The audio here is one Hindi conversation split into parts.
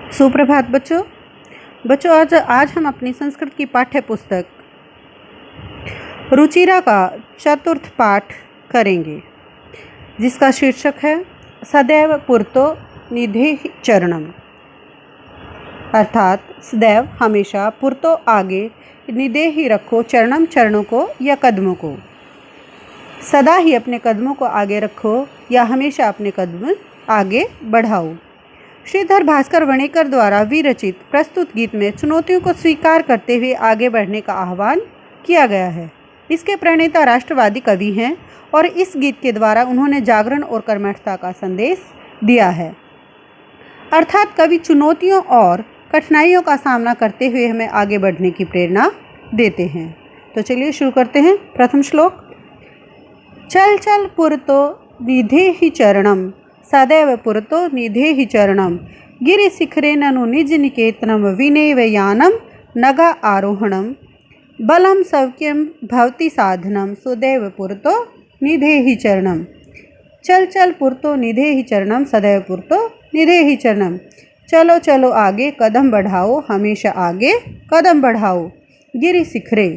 सुप्रभात बच्चों। आज हम अपनी संस्कृत की पाठ्य पुस्तक रुचिरा का चतुर्थ पाठ करेंगे, जिसका शीर्षक है सदैव पुरतो निधेहि चरणम। अर्थात सदैव हमेशा पुरतो आगे, निधेहि रखो चरणम चरणों को या कदमों को। सदा ही अपने कदमों को आगे रखो या हमेशा अपने कदम आगे बढ़ाओ। श्रीधर भास्कर वणेकर द्वारा विरचित प्रस्तुत गीत में चुनौतियों को स्वीकार करते हुए आगे बढ़ने का आह्वान किया गया है। इसके प्रणेता राष्ट्रवादी कवि हैं और इस गीत के द्वारा उन्होंने जागरण और कर्मठता का संदेश दिया है। अर्थात कवि चुनौतियों और कठिनाइयों का सामना करते हुए हमें आगे बढ़ने की प्रेरणा देते हैं। तो चलिए शुरू करते हैं। प्रथम श्लोक। चल चल पुरतो निधेहि चरणम, सदैव पुरतो निधेहि चरणम, गिरिशिखरे ननु निज निकेतनम, विनेव यानम नगा आरोहणम, बलम सौख्यम भवति साधनम, सदैव पुरतो निधेहि चरणम। चल चल पुरतो निधेहि चरणम, सदैव पुरतो निधेहि चरणम। चलो चलो आगे कदम बढ़ाओ, हमेशा आगे कदम बढ़ाओ। गिरि शिखरे,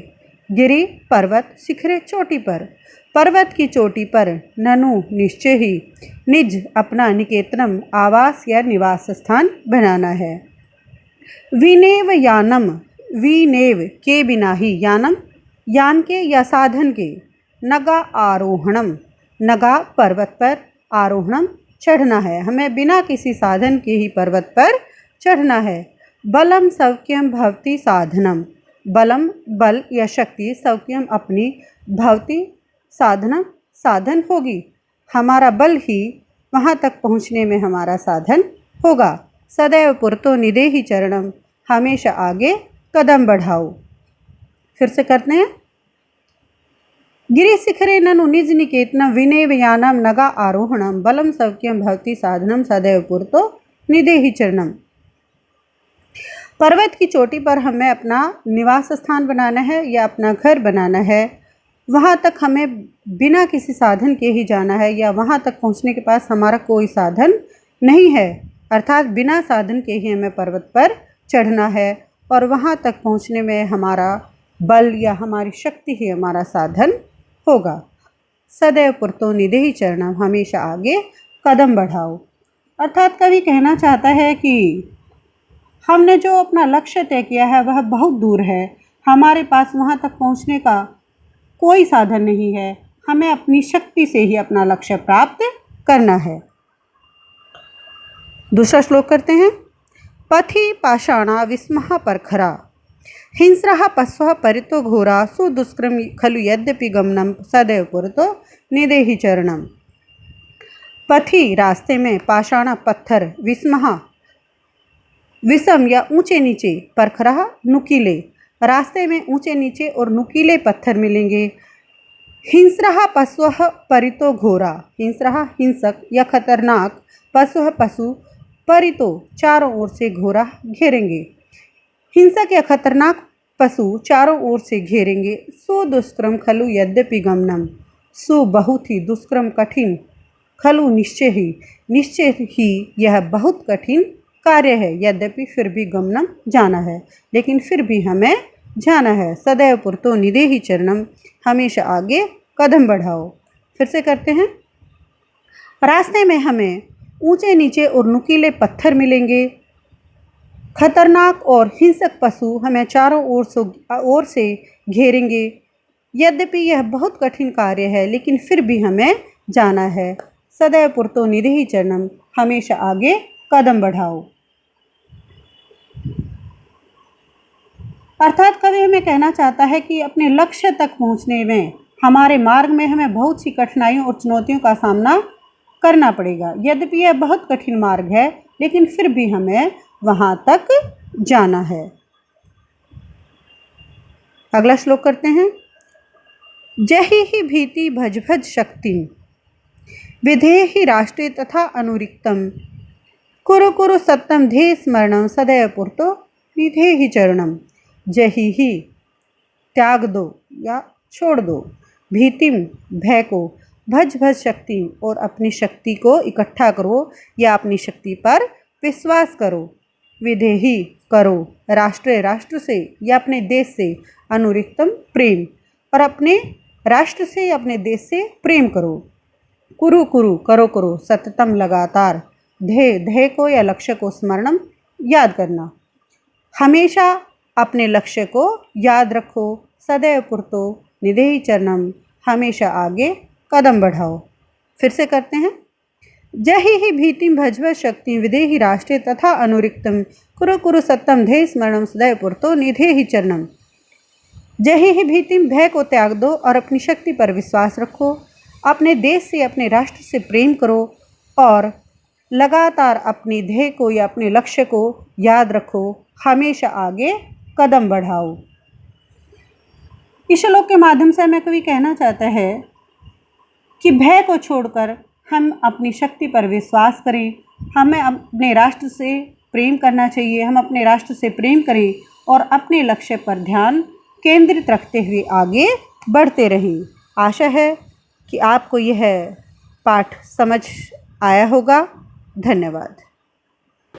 गिरि पर्वत, शिखरे चोटी पर, पर्वत की चोटी पर, ननु निश्चय ही, निज अपना, निकेतनम आवास या निवास स्थान बनाना है। विनेव यानम, विनेव के बिना ही, यानम यान के या साधन के, नगा आरोहणम, नगा पर्वत पर, आरोहणम चढ़ना है, हमें बिना किसी साधन के ही पर्वत पर चढ़ना है। बलम सौख्यम भवति साधनम, बलम बल या शक्ति, सौख्यम अपनी, भवति साधनम साधन होगी, हमारा बल ही वहाँ तक पहुँचने में हमारा साधन होगा। सदैव पुरतो निधेहि चरणम, हमेशा आगे कदम बढ़ाओ। फिर से करते हैं। गिरि शिखरे ननु निज निकेतनम, विनेव यानम नगा आरोहणम, बलम सौख्यम भवति साधनम, सदैव पुरतो निधेहि चरणम। पर्वत की चोटी पर हमें अपना निवास स्थान बनाना है या अपना घर बनाना है। वहाँ तक हमें बिना किसी साधन के ही जाना है या वहाँ तक पहुँचने के पास हमारा कोई साधन नहीं है। अर्थात बिना साधन के ही हमें पर्वत पर चढ़ना है और वहाँ तक पहुँचने में हमारा बल या हमारी शक्ति ही हमारा साधन होगा। सदैव पुरतो निधेहि चरणम, हमेशा आगे कदम बढ़ाओ। अर्थात कवि कहना चाहता है कि हमने जो अपना लक्ष्य तय किया है वह बहुत दूर है, हमारे पास वहाँ तक पहुँचने का कोई साधन नहीं है, हमें अपनी शक्ति से ही अपना लक्ष्य प्राप्त करना है। दूसरा श्लोक करते हैं। पथि पाषाणा विस्मः परखरा, हिंस्रः पश्वः परितो घोरा, सुदुष्कृम खलु यद्यपि गमनम, सदैव पुरतो निधेहि चरणम। पथि रास्ते में, पाषाणा पत्थर, विस्मः विषम या ऊंचे नीचे, परखरा नुकीले, रास्ते में ऊंचे नीचे और नुकीले पत्थर मिलेंगे। हिंस्रः पशुः परितो घोरा, हिंस्रः हिंसक या खतरनाक, पशुः पशु, परितो चारों ओर से घोरा घेरेंगे। हिंसक या खतरनाक पशु चारों ओर से घेरेंगे। सु दुष्क्रम खलु यद्यपि गमनम, सु बहुत ही, दुष्क्रम कठिन, खलु निश्चय ही यह बहुत कठिन कार्य है, यद्यपि फिर भी गमनम जाना है, लेकिन फिर भी हमें जाना है। सदैव पुरतो निधेहि चरणम, हमेशा आगे कदम बढ़ाओ। फिर से करते हैं। रास्ते में हमें ऊंचे नीचे और नुकीले पत्थर मिलेंगे। खतरनाक और हिंसक पशु हमें चारों ओर से घेरेंगे। यद्यपि यह बहुत कठिन कार्य है, लेकिन फिर भी हमें जाना है। सदैव पुरतो निधेहि चरणम, हमेशा आगे कदम बढ़ाओ। अर्थात कवि हमें कहना चाहता है कि अपने लक्ष्य तक पहुंचने में हमारे मार्ग में हमें बहुत सी कठिनाइयों और चुनौतियों का सामना करना पड़ेगा। यद्यपि यह बहुत कठिन मार्ग है, लेकिन फिर भी हमें वहां तक जाना है। अगला श्लोक करते हैं। जहि ही भीति भज भज शक्ति, विधेहि राष्ट्रे तथा अनुरिक्तम, कुरु कुरु सत्यम ध्येय स्मरणम, सदैव पुरतो निधेहि चरणम। जहि ही त्याग दो या छोड़ दो, भीतिम भय को, भज भज शक्ति और अपनी शक्ति को इकट्ठा करो या अपनी शक्ति पर विश्वास करो, विधेहि करो, राष्ट्र से या अपने देश से अनुरिक्तम प्रेम, और अपने राष्ट्र से या अपने देश से प्रेम करो। कुरु करो, सततम लगातार, ध्येय को या लक्ष्य को स्मरणम याद करना, हमेशा अपने लक्ष्य को याद रखो। सदैव पुरतो निधेहि चरणम, हमेशा आगे कदम बढ़ाओ। फिर से करते हैं। जहि ही भीतिम भजव शक्ति विधेहि राष्ट्रे तथा अनुरिक्तम, कुरु सत्यम ध्येय स्मरणम सदैव पुरतो निधेहि चरणम। जहि ही भीतिम, भय को त्याग दो और अपनी शक्ति पर विश्वास रखो। अपने देश से अपने राष्ट्र से प्रेम करो और लगातार अपने ध्येय को या अपने लक्ष्य को याद रखो, हमेशा आगे कदम बढ़ाओ। इस श्लोक के माध्यम से हमें कवि कहना चाहता है कि भय को छोड़कर हम अपनी शक्ति पर विश्वास करें, हमें अपने राष्ट्र से प्रेम करना चाहिए, हम अपने राष्ट्र से प्रेम करें और अपने लक्ष्य पर ध्यान केंद्रित रखते हुए आगे बढ़ते रहें। आशा है कि आपको यह पाठ समझ आया होगा। धन्यवाद।